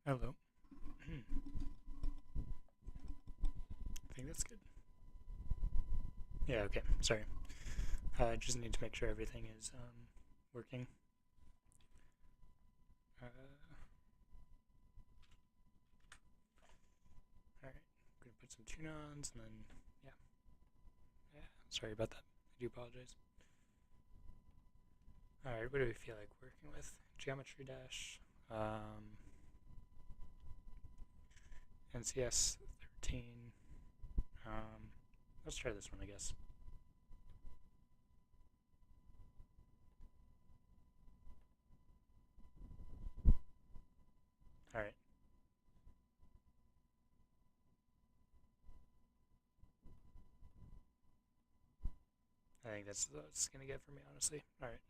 Hello. I think that's good. Yeah, okay. Sorry. I just need to make sure everything is working. Alright. I'm going to put some tune-ons and then, yeah. Sorry about that. I do apologize. Alright, what do we feel like working with? Geometry Dash. NCS 13. Let's try this one, I guess. Alright. I think that's what it's going to get for me, honestly. Alright.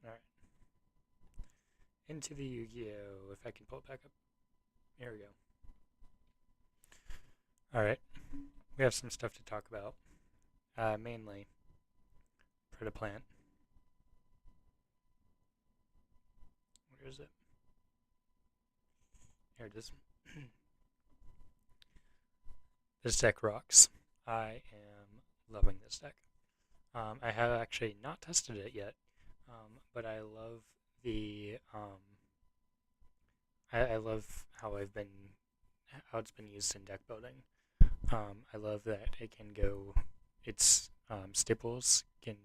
Alright. Into the Yu-Gi-Oh! If I can pull it back up. Here we go. Alright. We have some stuff to talk about. Mainly, Plant. Where is it? Here it is. This deck rocks. I am loving this deck. I have actually not tested it yet, but I love the I love how it's been used in deck building. I love that it can go. Its staples can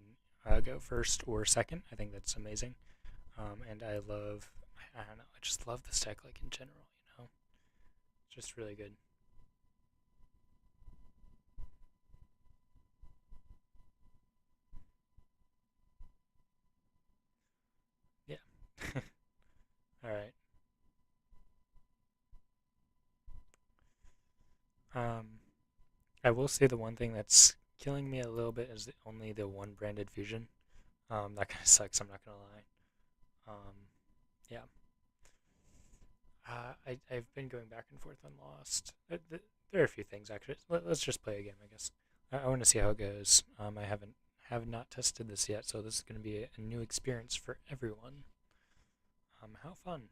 go first or second. I think that's amazing. And I don't know. I just love this deck, like in general. It's just really good. Yeah. All right. I will say the one thing that's killing me a little bit is only the one branded fusion. That kind of sucks. I'm not gonna lie. Yeah. I've been going back and forth on Lost. There are a few things actually. Let's just play a game, I guess. I want to see how it goes. I have not tested this yet, so this is going to be a new experience for everyone. How fun!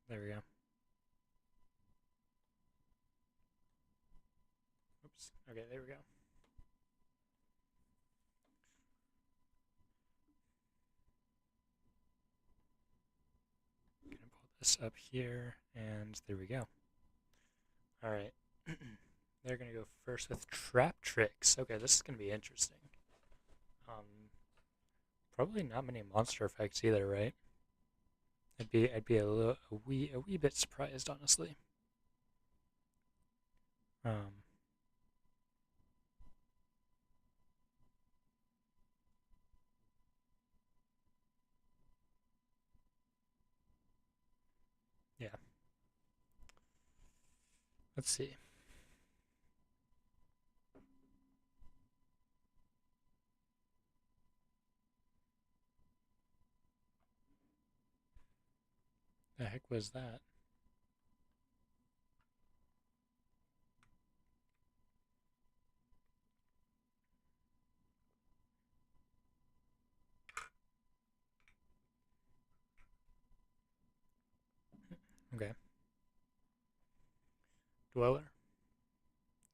There we go. Oops. Okay, there we go. I'm gonna pull this up here, and there we go. All right. They're gonna go first with Trap Tricks. Okay, this is gonna be interesting. Probably not many monster effects either, right? I'd be a wee bit surprised, honestly. Um, yeah. Let's see. The heck was that? Okay. Dweller.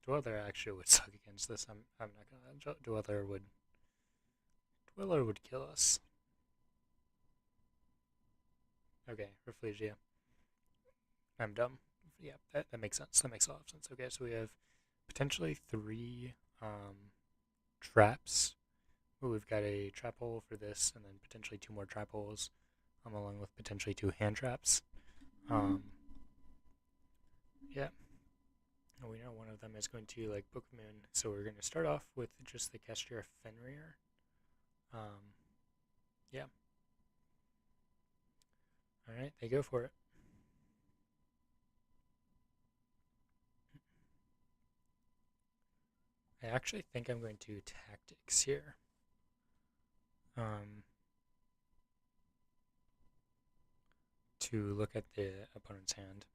Dweller actually would suck against this. I'm not gonna. Dweller would kill us. Okay, Rafflesia. I'm dumb. Yeah, that makes sense. That makes a lot of sense. Okay, so we have potentially three traps. Ooh, we've got a trap hole for this, and then potentially two more trap holes, along with potentially two hand traps. Yeah. And we know one of them is going to like Book of Moon, so we're going to start off with just the Kestra Fenrir. Yeah. All right, they go for it. I actually think I'm going to tactics here. To look at the opponent's hand.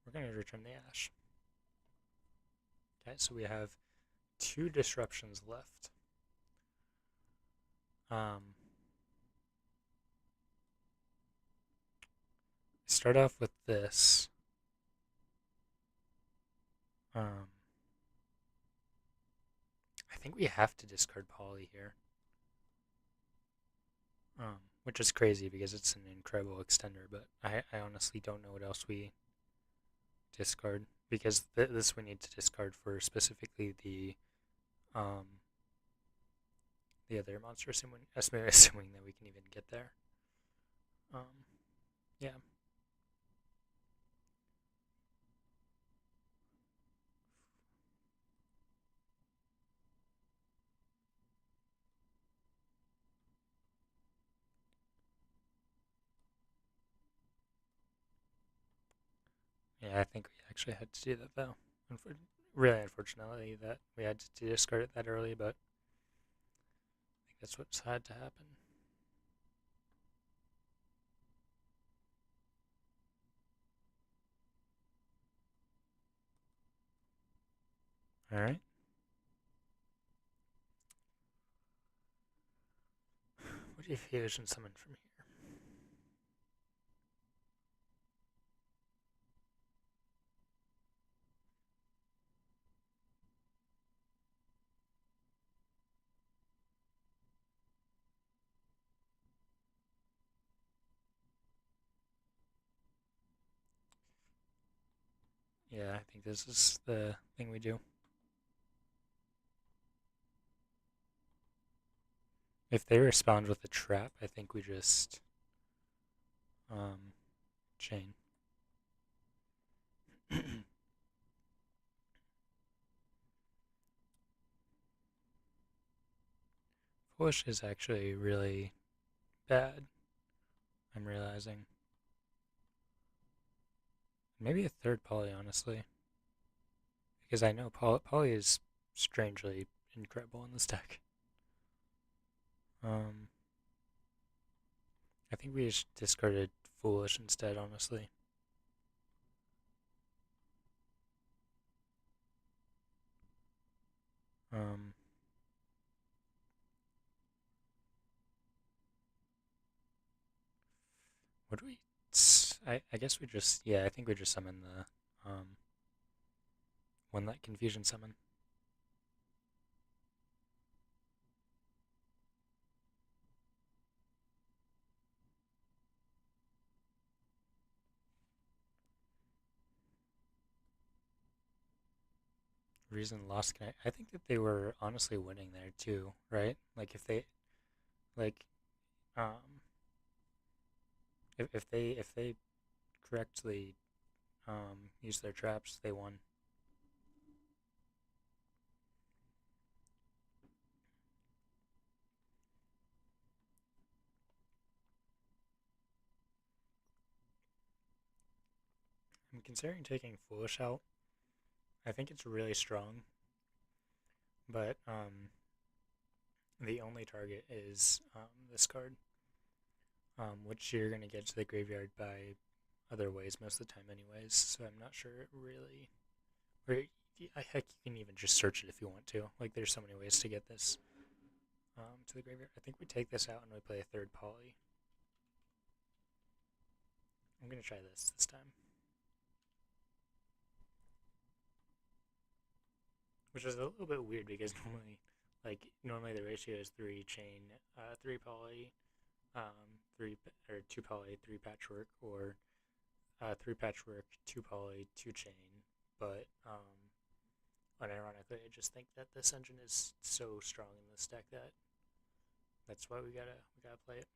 We're going to return the ash. Okay, so we have 2 disruptions left. Start off with this. I think we have to discard Poly here. Which is crazy because it's an incredible extender, but I honestly don't know what else we discard, because this we need to discard for specifically the other monster, assuming that we can even get there. Yeah. Yeah, I think we actually had to do that, though. Really unfortunately that we had to discard it that early, but I think that's what's had to happen. Alright. What do you fusion summon from here? Yeah, I think this is the thing we do. If they respond with a trap, I think we just chain. Foolish is actually really bad, I'm realizing. Maybe a third Poly, honestly. Because I know Poly is strangely incredible in this deck. I think we just discarded Foolish instead, honestly. What do we... I guess we just... Yeah, I think we just summon the... one that Confusion summon. Reason lost connect. I think that they were honestly winning there too, right? Like if they... Like... If they correctly use their traps, they won. I'm considering taking Foolish out. I think it's really strong, but the only target is this card, which you're going to get to the graveyard by other ways most of the time anyways, so I'm not sure it really... Or, heck, you can even just search it if you want to. Like, there's so many ways to get this to the graveyard. I think we take this out and we play a third Poly. I'm going to try this time. Which is a little bit weird because normally the ratio is 3 chain, 3 Poly, 2 Poly, 3 patchwork, or 3 patchwork, 2 Poly, 2 chain. But unironically, I just think that this engine is so strong in this deck that that's why we gotta play it.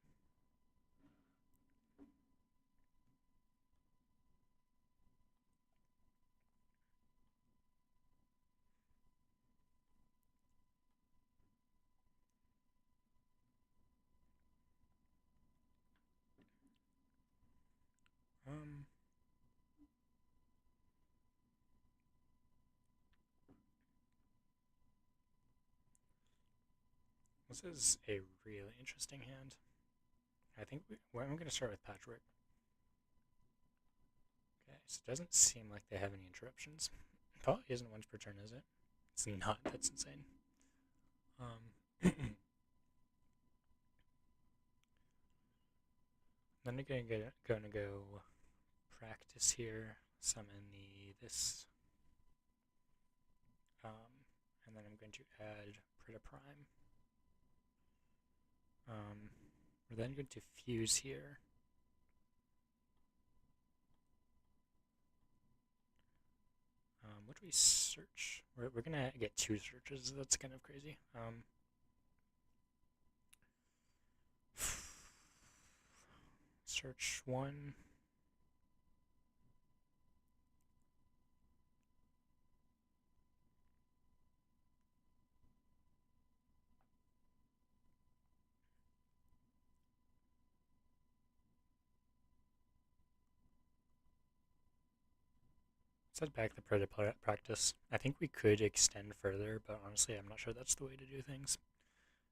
This is a really interesting hand. I think I'm going to start with Patchwork. Okay, so it doesn't seem like they have any interruptions. Probably isn't once per turn, is it? It's not. That's insane. Then I'm gonna go practice here. Summon this. And then I'm going to add Prita Prime. We're then going to fuse here. What do we search? We're gonna get 2 searches. That's kind of crazy. Search 1. Set back the Prita practice. I think we could extend further, but honestly, I'm not sure that's the way to do things.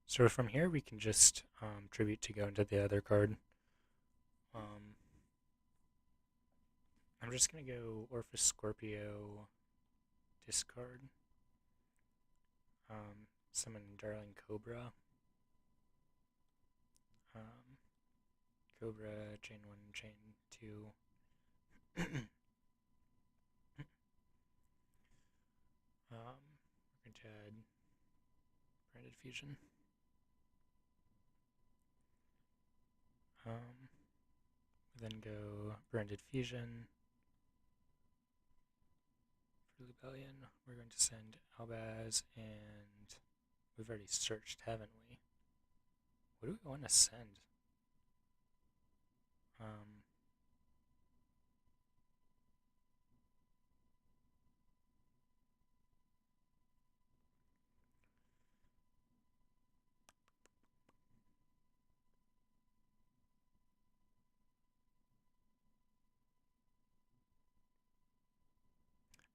So from here, we can just tribute to go into the other card. I'm just going to go Orphis Scorpio, discard, summon Darling Cobra, Cobra, chain 1, chain 2. We're going to add Branded Fusion. Then go Branded Fusion. For Rebellion, we're going to send Albaz, and we've already searched, haven't we? What do we want to send?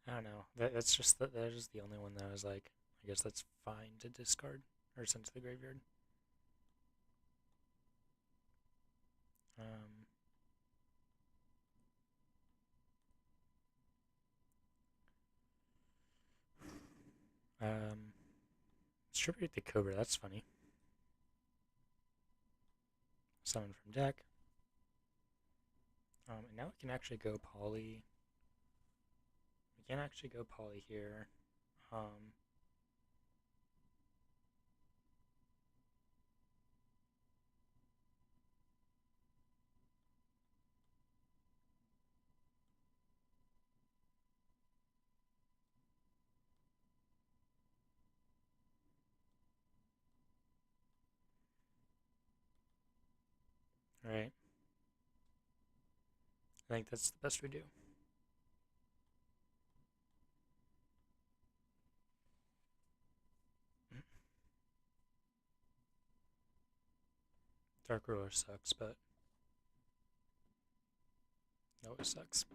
I don't know. That's just that is the only one that I was like, I guess that's fine to discard or send to the graveyard. Distribute the Cobra. That's funny. Summon from deck. And now we can actually go poly. We can actually go poly here. Right. I think that's the best we do. Dark Ruler sucks, but it always sucks.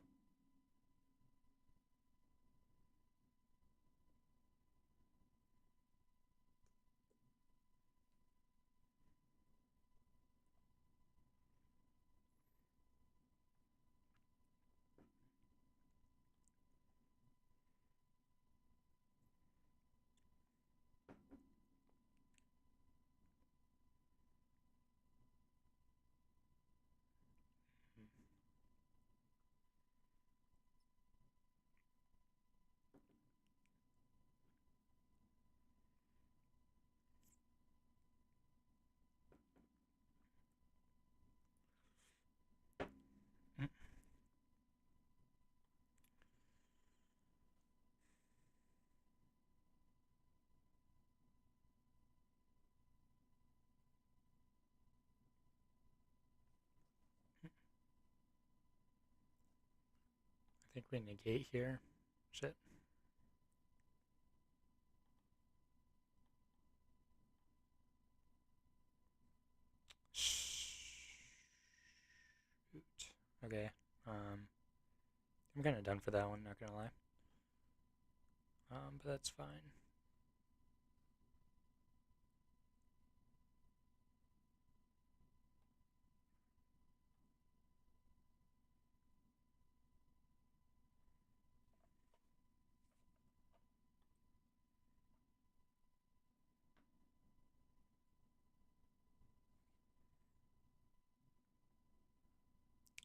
I think we negate here. Shit. Shoot. Okay. I'm kind of done for that one, not gonna lie. But that's fine.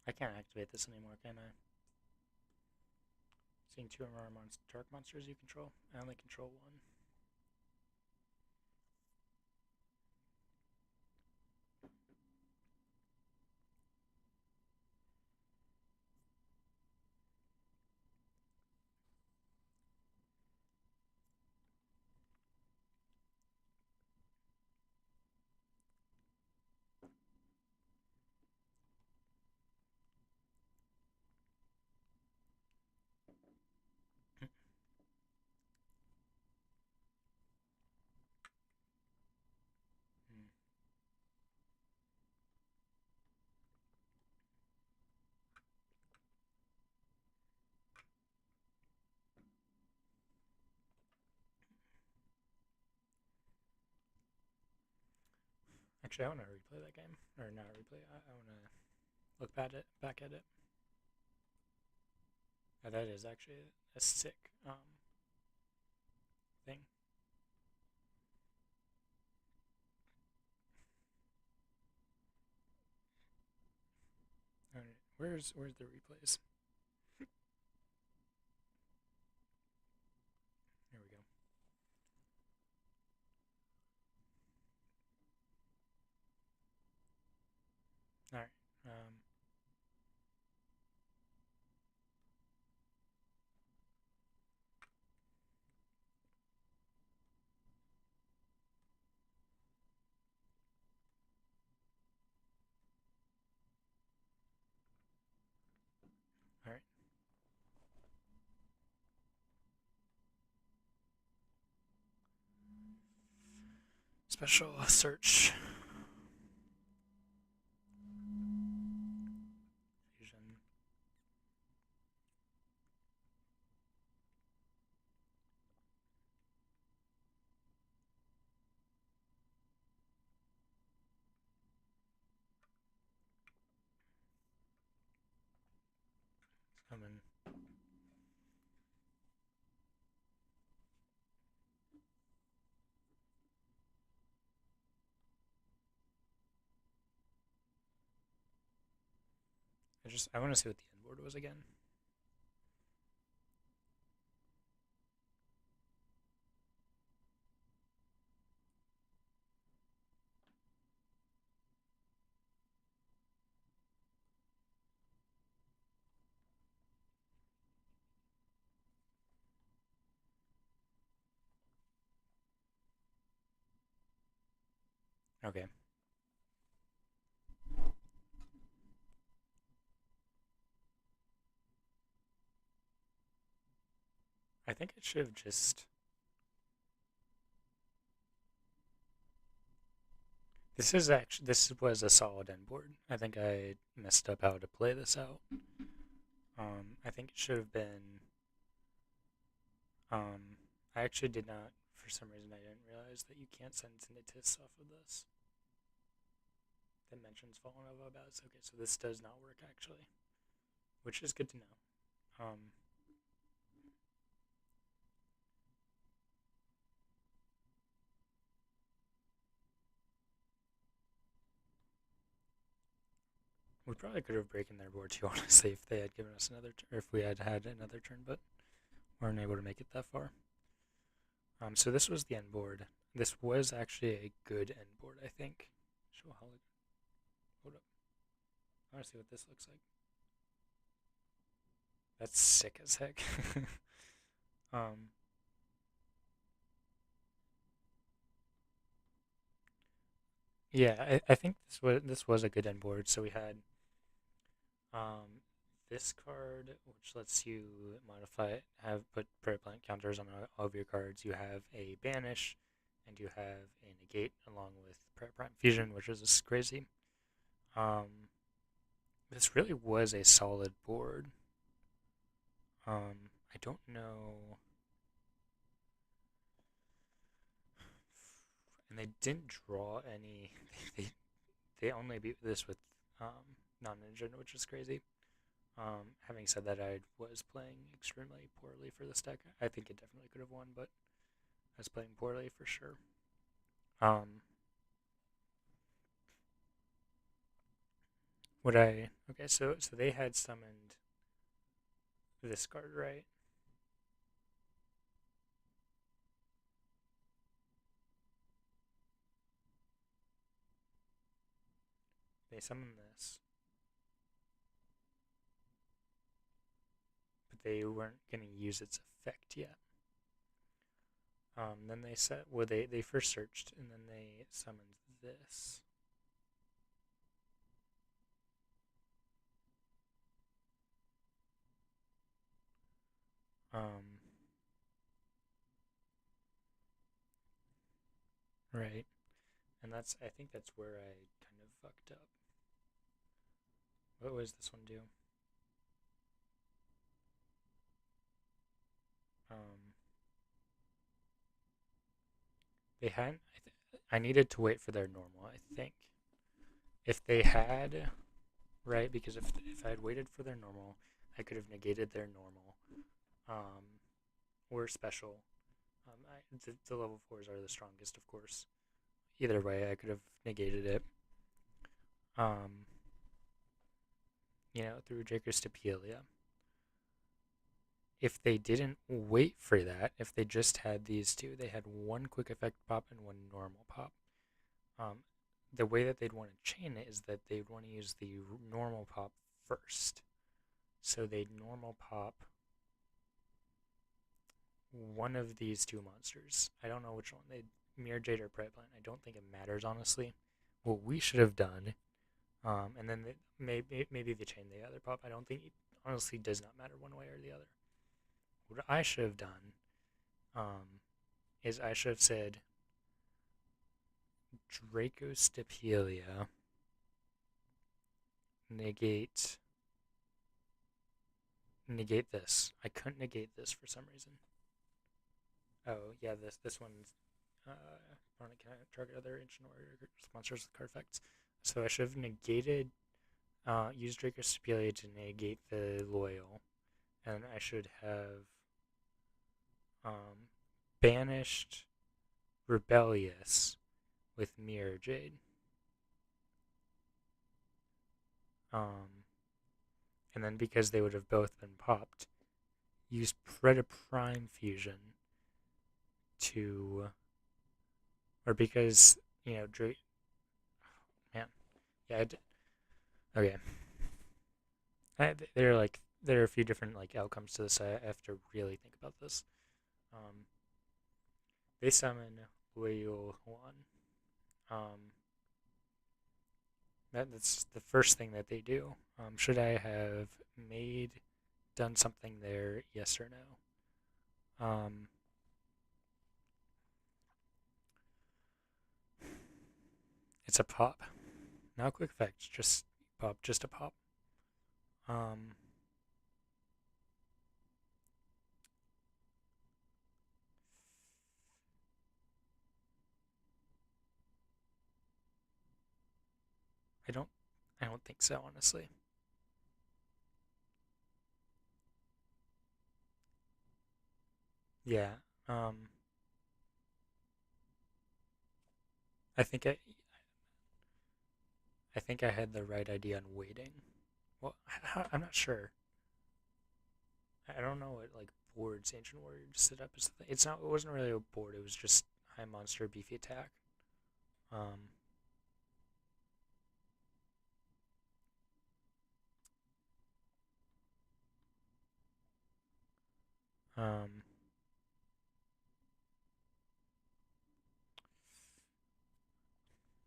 I can't activate this anymore, can I? Seeing 2 or more dark monsters you control. I only control 1. Actually, I want to replay that game. Or not replay, I want to look back at it. Oh, that is actually a sick thing. Alright, where's the replays? There we go. Alright, alright. Special search. Fusion. It's coming. I want to see what the end board was again. Okay. I think it should have just... This was a solid end board. I think I messed up how to play this out. I think it should have been... I actually did not, for some reason I didn't realize that you can't send tinnitus off of this. Dimensions fallen over about. Okay, so this does not work actually, which is good to know. We probably could have broken their board too, honestly, if they had given us another or if we had had another turn, but weren't able to make it that far. So this was the end board. This was actually a good end board, I think. Show hologram. Hold up. I want to see what this looks like. That's sick as heck. Yeah, I think this was a good end board. So we had this card, which lets you modify put prayer plant counters on all of your cards. You have a banish, and you have a negate along with prayer plant fusion, which is crazy. This really was a solid board. I don't know. And they didn't draw any. They only beat this with non-ninja, which is crazy. Having said that, I was playing extremely poorly for this deck. I think it definitely could have won, but I was playing poorly for sure. Okay, so they had summoned this card, right? They summoned this, but they weren't going to use its effect yet. Then they said, well, they first searched, and then they summoned this. Right, and I think that's where I kind of fucked up. What was this one do? They hadn't. I needed to wait for their normal, I think. If they had, right, because if I had waited for their normal, I could have negated their normal, or special. The level 4s are the strongest, of course. Either way, I could have negated it. Through Dracostipelia. If they didn't wait for that, if they just had these two, they had one quick effect pop and one normal pop. The way that they'd want to chain it is that they'd want to use the normal pop first. So they'd normal pop one of these two monsters. I don't know which one. They'd Mirror Jade or Pipeline. I don't think it matters, honestly. What we should have done, and then maybe they chain the other pop. I don't think it honestly does not matter one way or the other. What I should have done is I should have said Dracostipelia negate this. I couldn't negate this for some reason. Oh yeah, this one's can target other ancient warrior monsters with card effects. So I should have negated used Dracostipelia to negate the loyal, and I should have banished Rebellious with Mirror Jade. And then because they would have both been popped, use Predaprime Fusion to, or because Drake. Man, yeah. Okay. There are a few different outcomes to this. I have to really think about this. They summon Warriyo 1. That's the first thing that they do. Should I have done something there? Yes or no? It's a pop, not quick effect. Just pop, just a pop. I don't think so, honestly. Yeah. I think I had the right idea on waiting. Well, I'm not sure. I don't know what boards Ancient Warrior just set up as the thing. It wasn't really a board. It was just high monster beefy attack.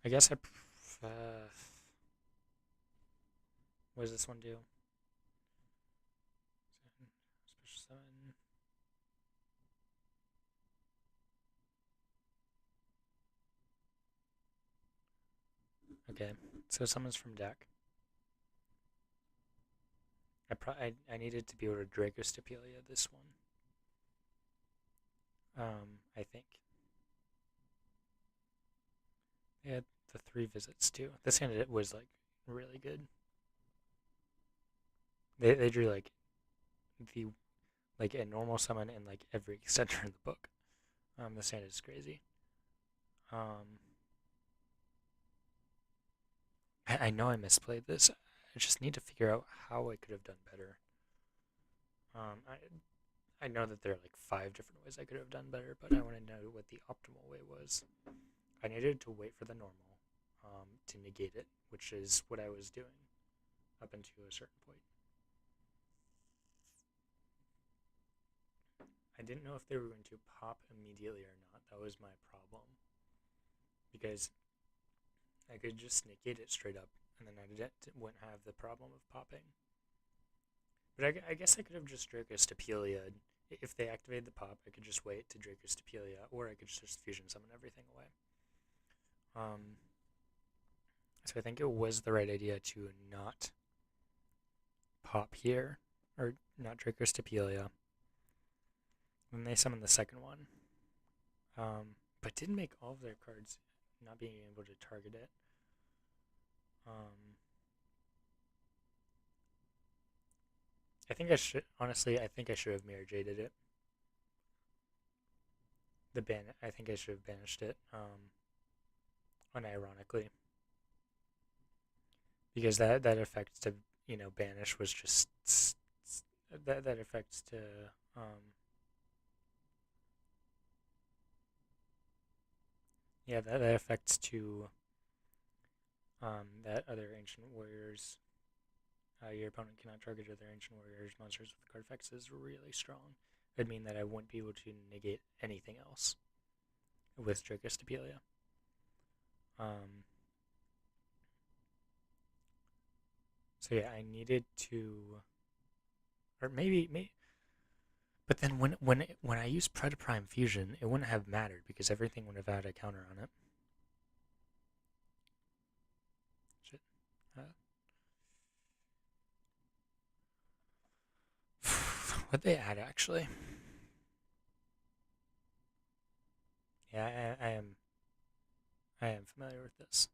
I guess what does this one do? Special summon. Okay, so summons from deck. I needed to be able to Dracostipelia this one. I think. They had the 3 visits too. This hand was really good. They drew a normal summon in every center in the book. This hand is crazy. I know I misplayed this. I just need to figure out how I could have done better. I know that there are like 5 different ways I could have done better, but I want to know what the optimal way was. I needed to wait for the normal to negate it, which is what I was doing up until a certain point. I didn't know if they were going to pop immediately or not. That was my problem. Because I could just negate it straight up, and then I wouldn't have the problem of popping. But I guess I could have just Dracostapelia. If they activated the pop, I could just wait to Dracostapelia, or I could just fusion summon everything away. So I think it was the right idea to not pop here, or not Dracostapelia. Then they summoned the second one, but didn't make all of their cards not being able to target it. I think I should, honestly, I think I should have Mirror Jaded it. I think I should have banished it, unironically. Because that effect to, banish was just, that effect to, yeah, that affects to that other Ancient Warriors. Your opponent cannot target other Ancient Warriors monsters with card effects is really strong. It'd mean that I wouldn't be able to negate anything else with Dracostapelia. So yeah, I needed to, or maybe. But then when I used Prime Fusion, it wouldn't have mattered because everything would have had a counter on it. Shit. What'd they add actually? Yeah, I am familiar with this.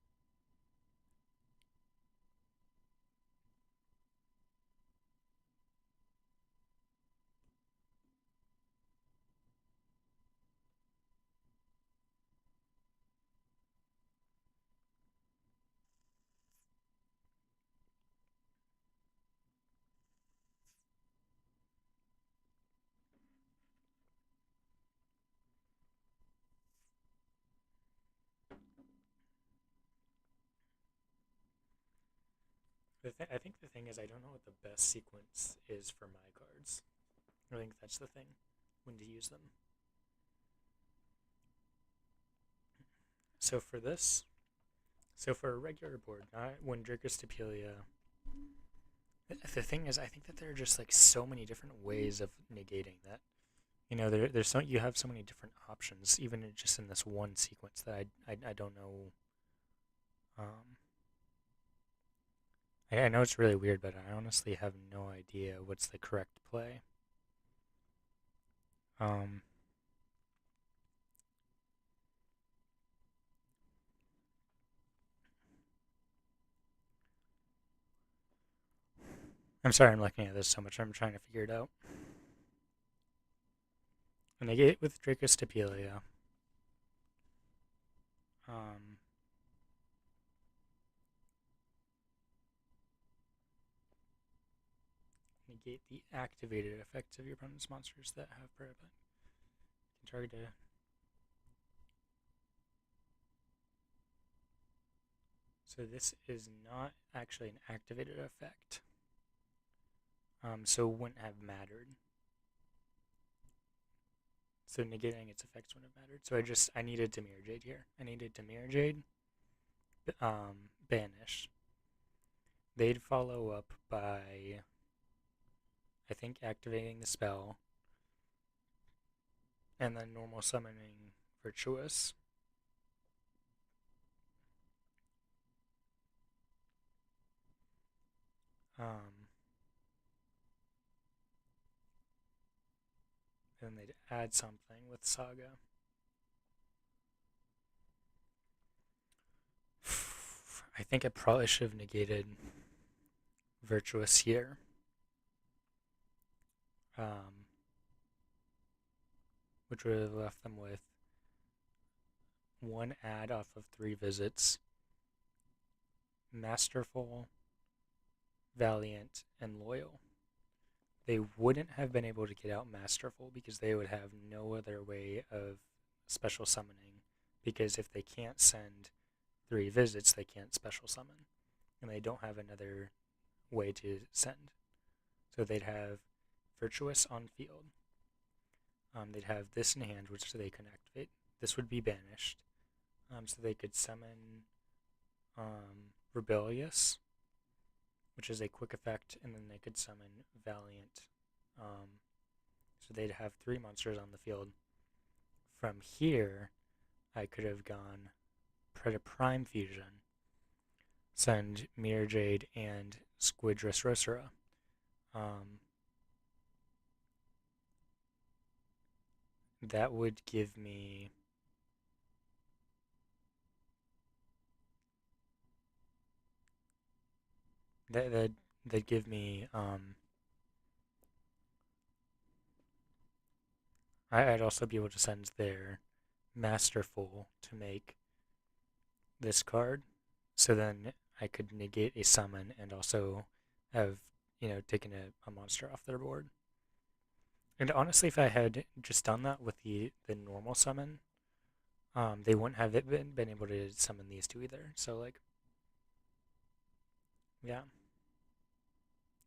I think the thing is I don't know what the best sequence is for my cards. I think that's the thing, when to use them. So for this, for a regular board, not when Dracostapelia, the thing is I think that there are just like so many different ways of negating that. There's you have so many different options, even just in this one sequence that I don't know. I know it's really weird, but I honestly have no idea what's the correct play. I'm sorry I'm looking at this so much. I'm trying to figure it out. And negate with Dracostapelia. Negate the activated effects of your opponent's monsters that have Brehm. Can target a. So this is not actually an activated effect. So it wouldn't have mattered. So negating its effects wouldn't have mattered. So I needed to Mirror Jade here. I needed to Mirror Jade, banish. They'd follow up by, I think, activating the spell, and then normal summoning Virtuous. And they'd add something with Saga. I think I probably should have negated Virtuous here. Which would have left them with 1 add off of 3 visits, Masterful, Valiant, and Loyal. They wouldn't have been able to get out Masterful because they would have no other way of special summoning. Because if they can't send 3 visits, they can't special summon. And they don't have another way to send. So they'd have Virtuous on field. They'd have this in hand, which they can activate. This would be banished. So they could summon Rebellious, which is a quick effect, and then they could summon Valiant. So they'd have 3 monsters on the field. From here, I could have gone Preda Prime Fusion, send Mirror Jade and Squid Dressrosa. That would give me that'd give me I'd also be able to send their Masterful to make this card, so then I could negate a summon and also have, taken a monster off their board. And honestly, if I had just done that with the normal summon, they wouldn't have been able to summon these two either. So, like, yeah.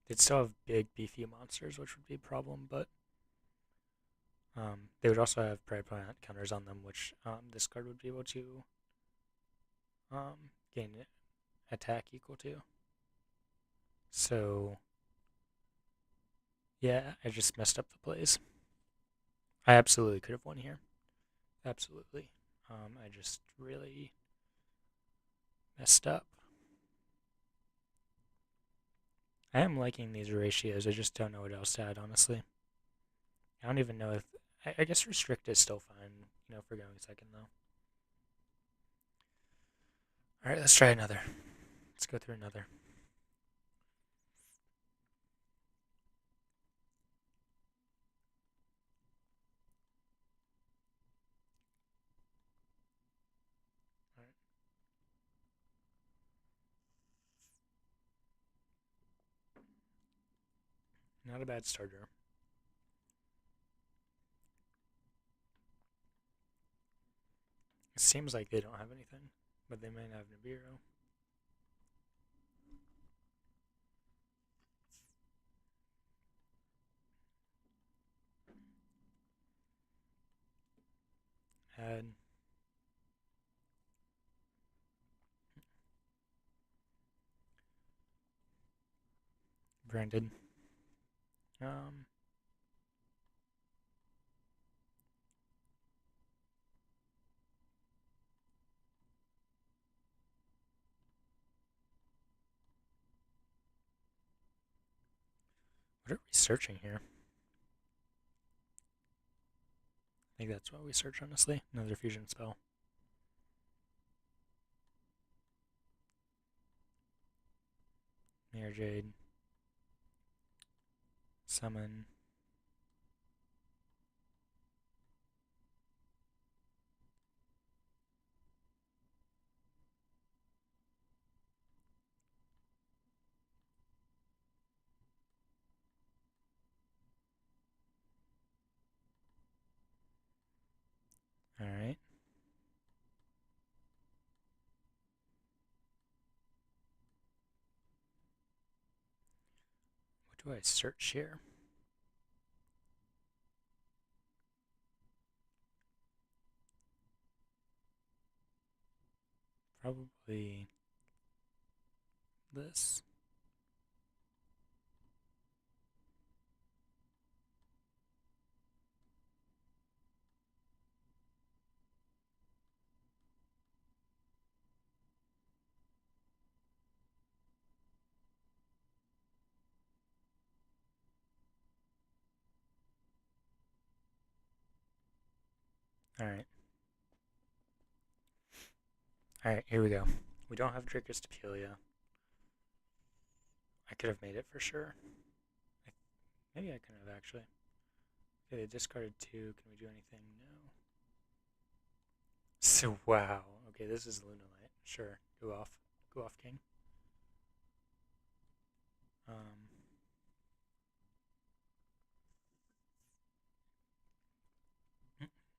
They'd still have big, beefy monsters, which would be a problem, but they would also have Pride Plant counters on them, which this card would be able to gain attack equal to. So, yeah, I just messed up the plays. I absolutely could have won here. Absolutely. I just really messed up. I am liking these ratios. I just don't know what else to add, honestly. I don't even know if... I guess Restrict is still fine, for going second, though. Alright, let's try another. Let's go through another. Alright. Not a bad starter. It seems like they don't have anything, but they might have NIVIRO. Add. Branded. What are we searching here? I think that's what we search, honestly. Another fusion spell. Mirror Jade. Summon. Alright. What do I search here? Probably this. Alright. Alright, here we go. We don't have Dracostapelia. I could have made it for sure. Maybe I couldn't have actually. Okay, they discarded 2. Can we do anything? No. So, wow. Okay, this is Lunalite. Sure. Go off. Go off, King. Um,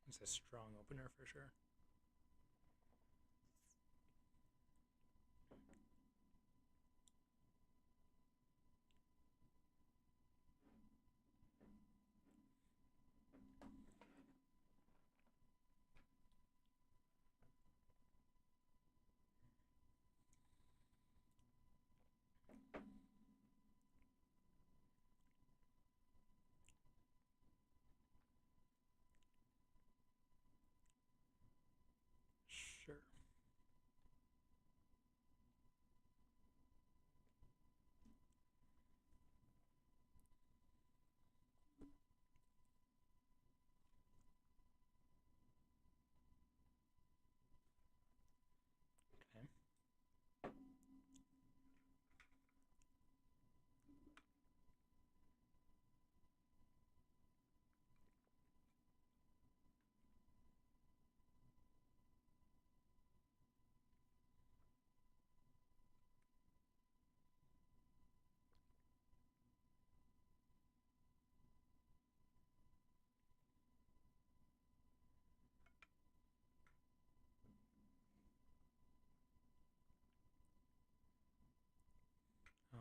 it's a strong opener for sure. Sure. Okay. Um,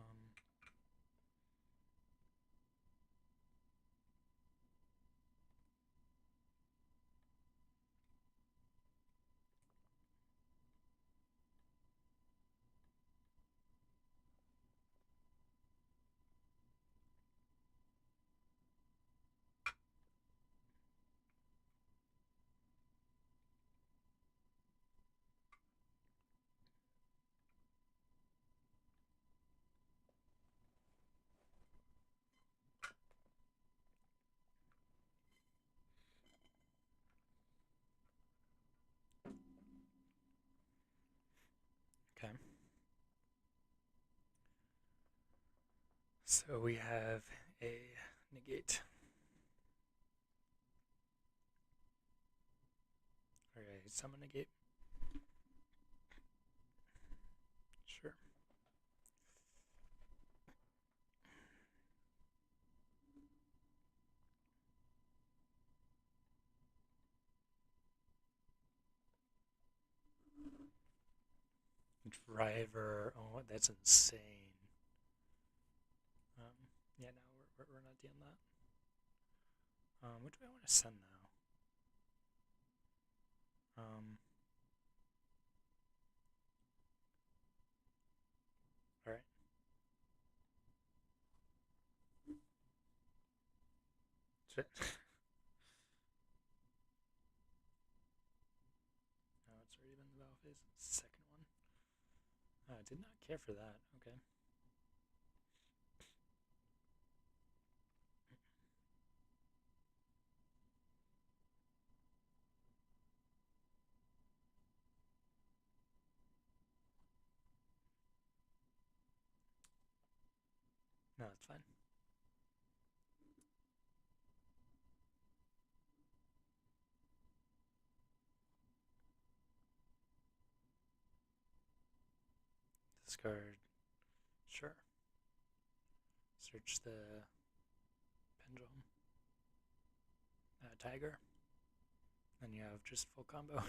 okay. So we have a negate. Okay, summon negate. Sure. Driver. Oh, that's insane. Yeah, no, we're not doing that. What do I want to send now? All right. Shit. No, it's already been the battle phase. Second one. I did not care for that. Okay. No, that's fine. Discard. Sure. Search the pendulum. Tiger. Then you have just full combo.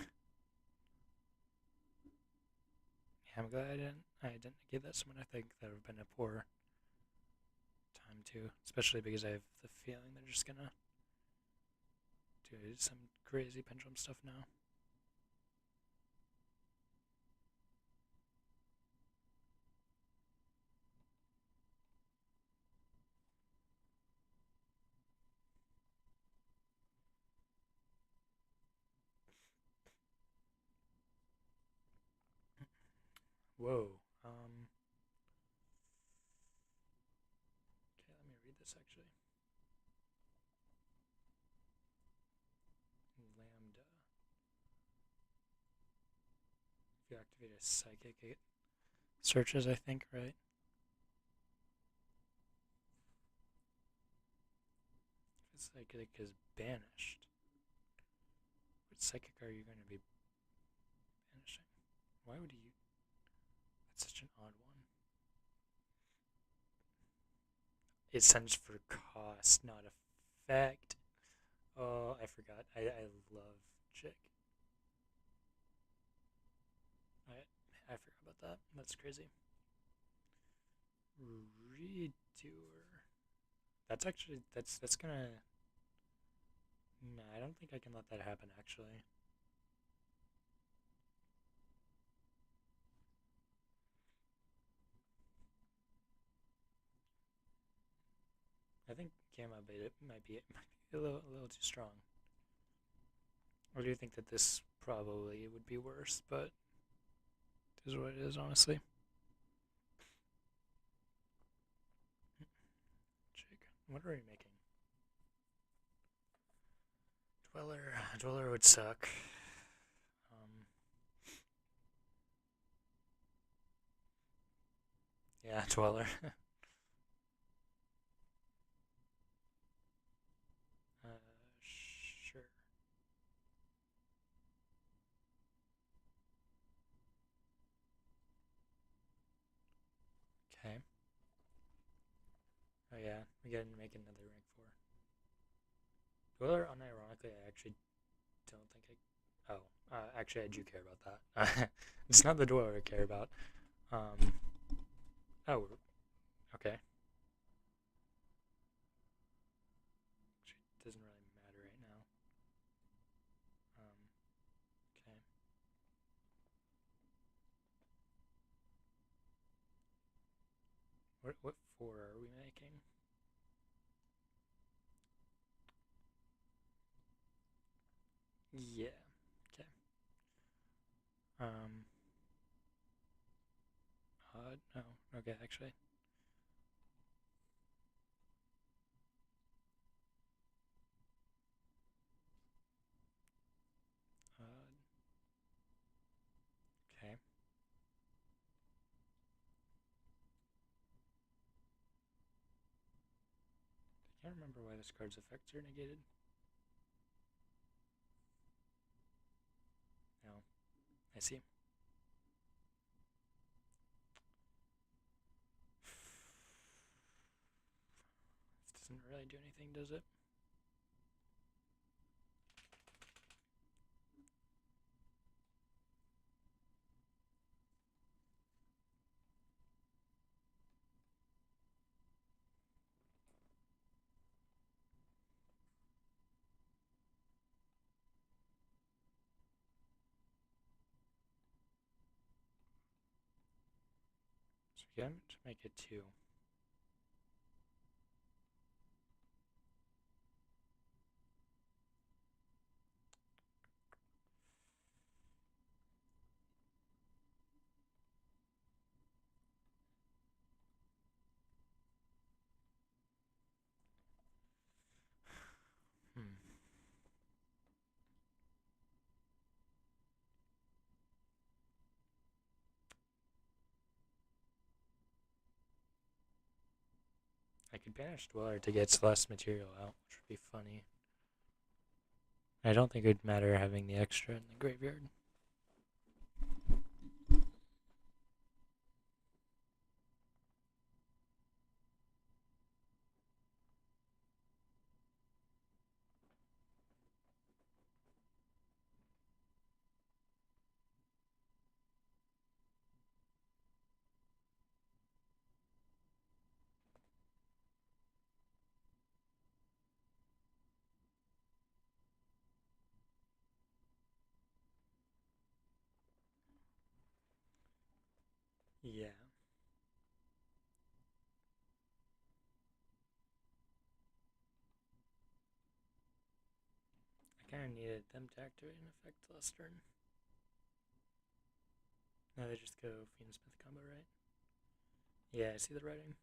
Yeah, I'm glad I didn't give that someone. I think that would have been a poor time too, especially because I have the feeling they're just gonna do some crazy pendulum stuff now. Whoa. Okay, let me read this actually. Lambda. If you activate a psychic, it searches, I think, right? If psychic is banished, what psychic are you going to be banishing? Why would you? That's such an odd one. it sends for cost, not effect. Oh, I forgot. I love chick. I forgot about that. That's crazy. Redoer. That's actually that's gonna. No, I don't think I can let that happen. Actually, I think gamma beta might be a little too strong. I do think that this probably would be worse, but it is what it is, honestly. Jig. What are we making? Dweller would suck. Yeah, Dweller. Sure. Okay. Oh yeah, we gotta make another rank 4. Dweller, unironically, I actually don't think I. Oh, actually, I do care about that. It's not the Dweller I care about. Oh, okay. Actually, it doesn't really matter right now. Okay. What 4 are we making? Yeah. Okay. No. Okay, actually. Okay. I can't remember why this card's effects are negated. No. I see. This doesn't really do anything, does it? So we got to make it 2. I could banish Dweller to get less material out, which would be funny. I don't think it would matter having the extra in the graveyard. Yeah. I kind of needed them to activate an effect last turn. No, they just go Phoenix Smith combo, right? Yeah, I see the writing.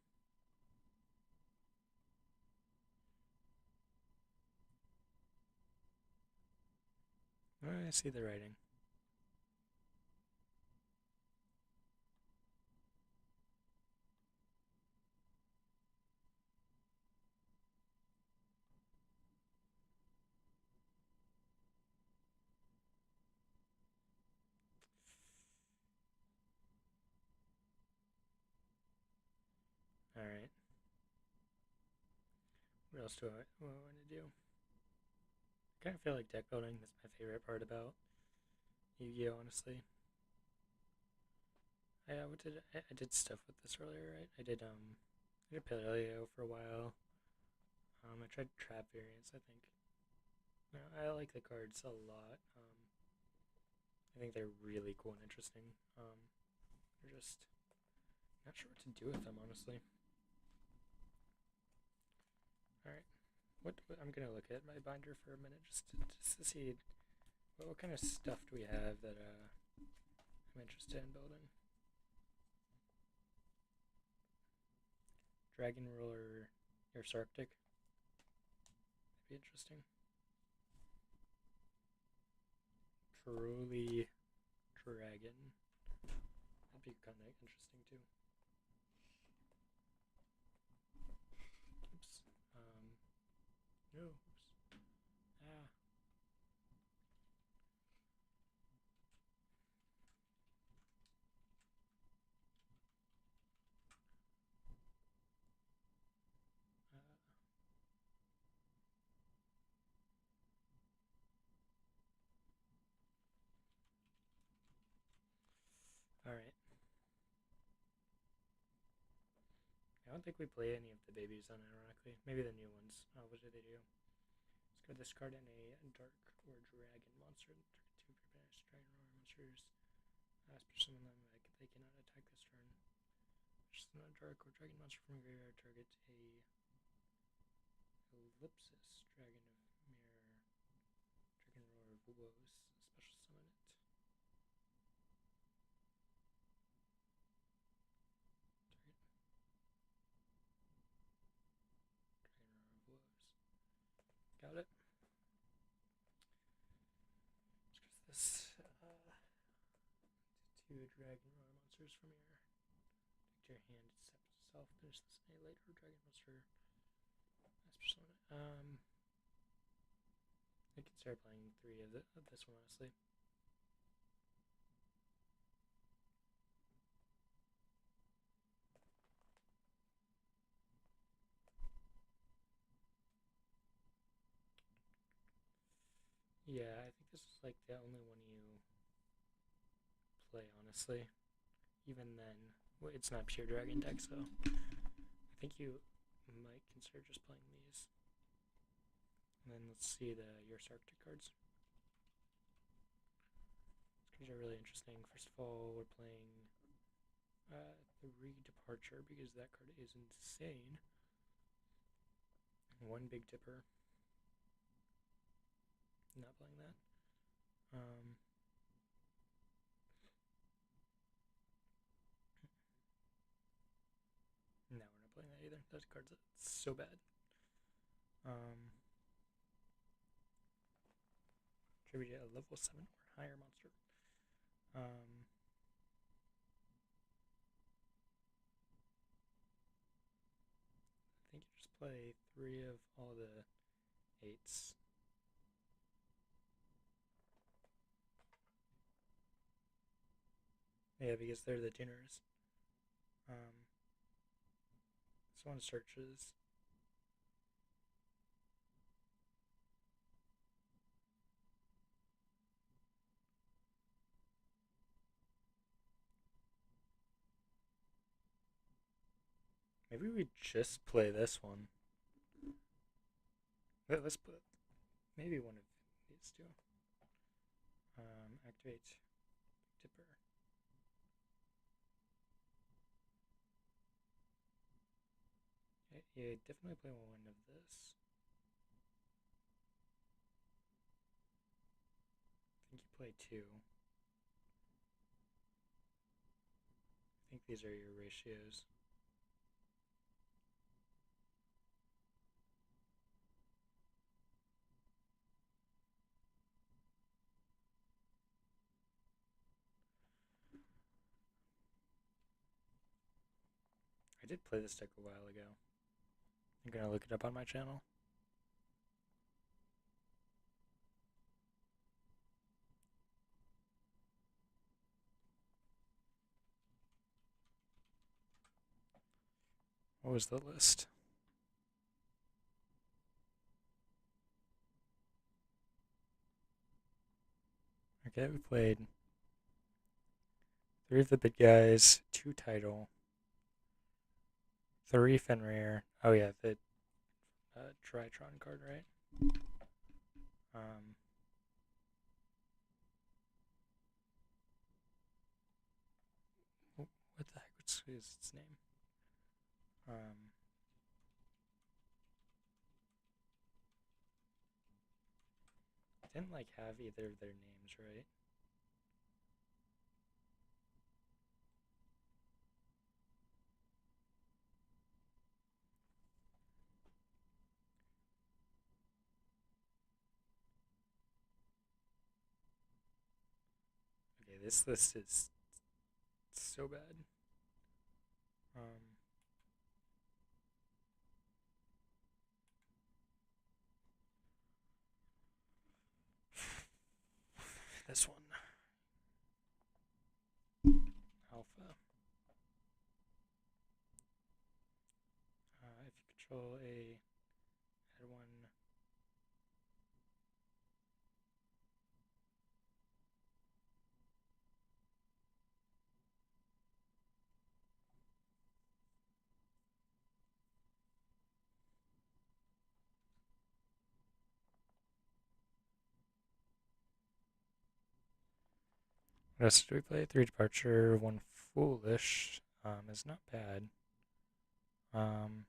I see the writing. Alright. else do I want to do? I kind of feel like deck building. That's my favorite part about Yu-Gi-Oh! Honestly. I did stuff with this earlier, right? I did Paleo for a while. I tried trap variants, I think. No, I like the cards a lot. I think they're really cool and interesting. They're just not sure what to do with them, honestly. Alright. What I'm gonna look at my binder for a minute just to see what kind of stuff do we have that I'm interested in building. Dragon Ruler Arctic. That'd be interesting. Truly Dragon. That'd be kind of interesting too. Oops. No. Oops. Ah. Alright. I don't think we play any of the babies unironically. Maybe the new ones. Oh, what did they do? Let's go discard in a dark or dragon monster. Two for banished dragon or monsters. Ask for some of them like they cannot attack this turn. Just a dark or dragon monster from graveyard. Target a Ellipsis dragon of mirror. Dragon roar of woes. Special summon it. Got it. Let's get this. Two dragon roar monsters from here. Take your hand, accept itself. Finish this a later dragon monster. I could start playing 3 of this one, honestly. Yeah, I think this is like the only one you play, honestly. Even then, well, it's not pure dragon deck, so I think you might consider just playing these. And then let's see the Arctic cards. These cards are really interesting. First of all, we're playing 3 Departure because that card is insane. 1 Big Dipper. Not playing that. No, we're not playing that either. That card's so bad. Tribute a level 7 or higher monster. I think you just play 3 of all the 8s. Yeah, because they're the tuners. This one searches. Maybe we just play this one. Let's put maybe one of these two. Activate Dipper. Yeah, definitely play one of this. I think you play 2. I think these are your ratios. I did play this deck a while ago. I'm gonna look it up on my channel. What was the list? Okay, we played 3 of the big guys, 2 title, 3 Fenrir. Oh yeah, the Tritron card, right? What the heck is its name? Didn't like have either of their names, right? Okay, this list is so bad. This one. Alpha. If you control add 1. What else do we play? 3 Departure, 1 Foolish. Is not bad. Then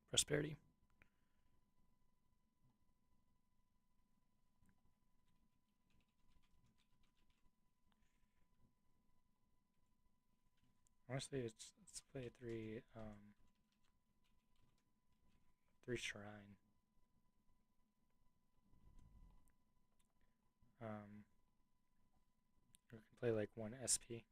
Prosperity. Honestly, let's play 3 Shrine. We can play like 1 SP.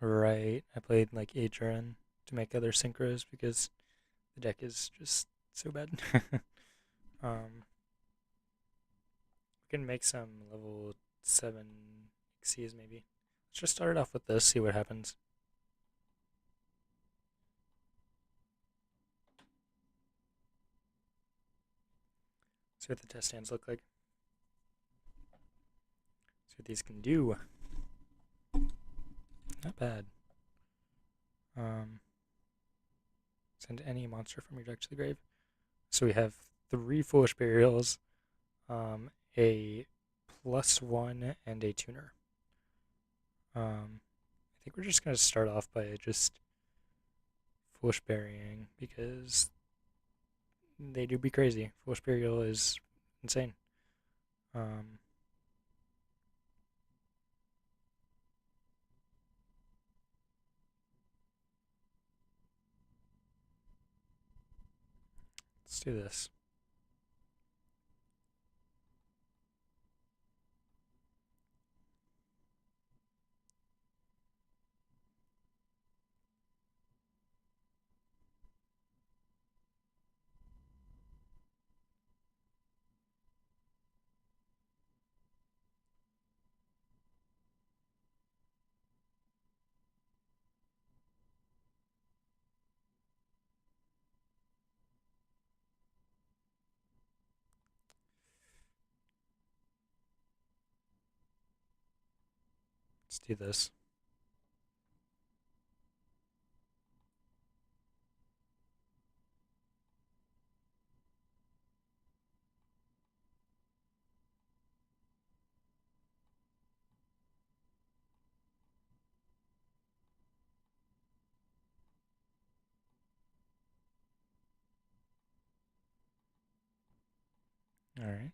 Right, I played like Adrian to make other synchros because the deck is just so bad. We can make some level 7 Xyz maybe. Let's just start it off with this, see what happens. See what the test stands look like. See what these can do. Not bad. Send any monster from your deck to the grave. So we have 3 Foolish Burials, a +1, and a tuner. I think we're just going to start off by just Foolish Burying because they do be crazy. Foolish Burial is insane. Let's do this. Let's do this. All right.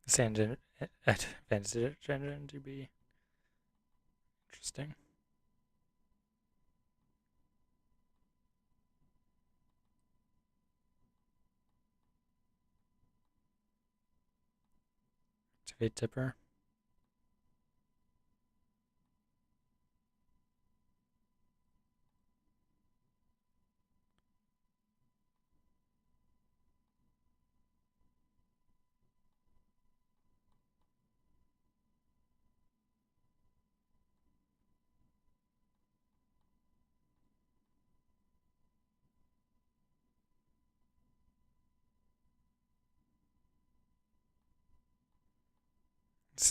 This advanced engine to be interesting. Activate Tipper.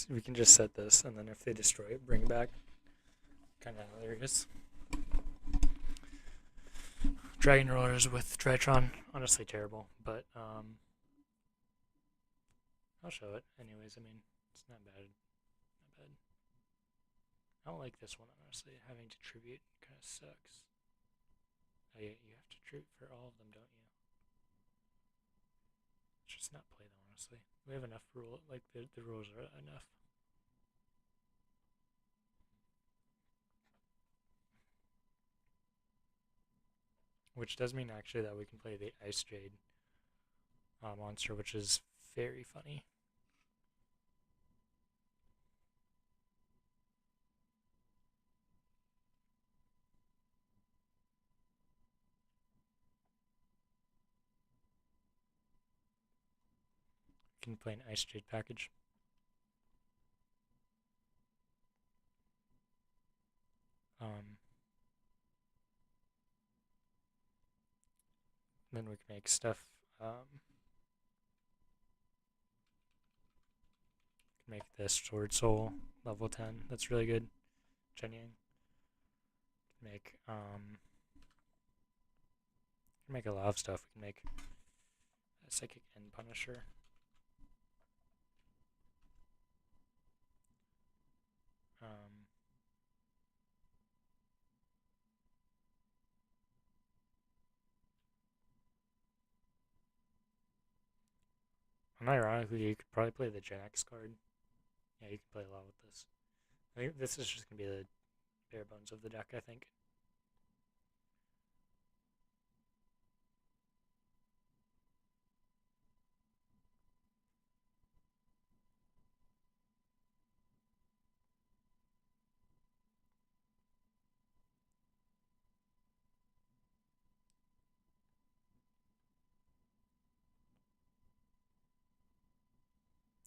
We can just set this, and then if they destroy it, bring it back. Kind of hilarious. Dragon rollers with Tritron, honestly terrible, but I'll show it anyways. I mean, it's not bad. Not bad. I don't like this one, honestly. Having to tribute kind of sucks. Oh yeah, you have to tribute for all of them, don't you? Let's just not play them, honestly. We have enough rule, like the rules are enough. Which does mean actually that we can play the Ice Jade monster, which is very funny. We can play an Ice Jade package. Then we can make stuff. Make this Sword Soul level 10. That's really good. Chenyang. Make make a lot of stuff. We can make a Psychic and Punisher. Unironically, you could probably play the Gen X card. Yeah, you can play a lot with this. I think this is just going to be the bare bones of the deck, I think.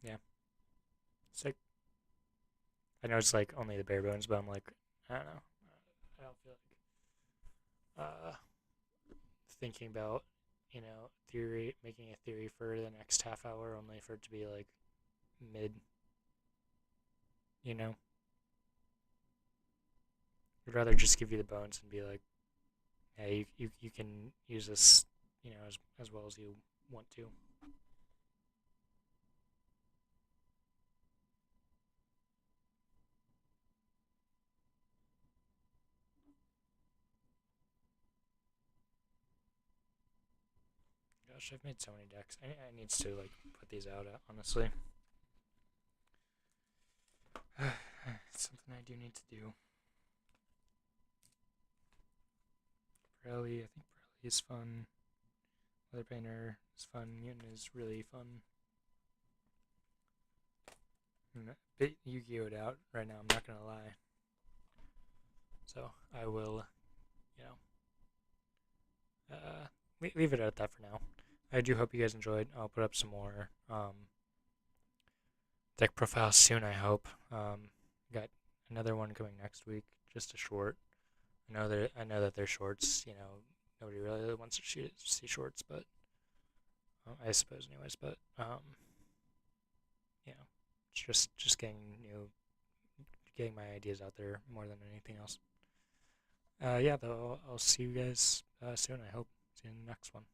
Yeah. Sick. I know it's like only the bare bones, but I'm like, I don't know. I don't feel like thinking about, theory, making a theory for the next half hour only for it to be like mid, you know? I'd rather just give you the bones and be like, hey, you can use this, as well as you want to. Gosh, I've made so many decks. I need to like put these out, honestly. It's something I do need to do. Pirelli, I think Pirelli is fun. Leather Painter is fun. Mutant is really fun. I'm a bit Yu-Gi-Oh'd out right now, I'm not gonna lie. So I will, leave it at that for now. I do hope you guys enjoyed. I'll put up some more deck profiles soon, I hope. Got another one coming next week, just a short. I know that they're shorts. Nobody really wants to see shorts, but I suppose, anyways. But it's just getting my ideas out there more than anything else. Yeah, though I'll see you guys soon. I hope. See you in the next one.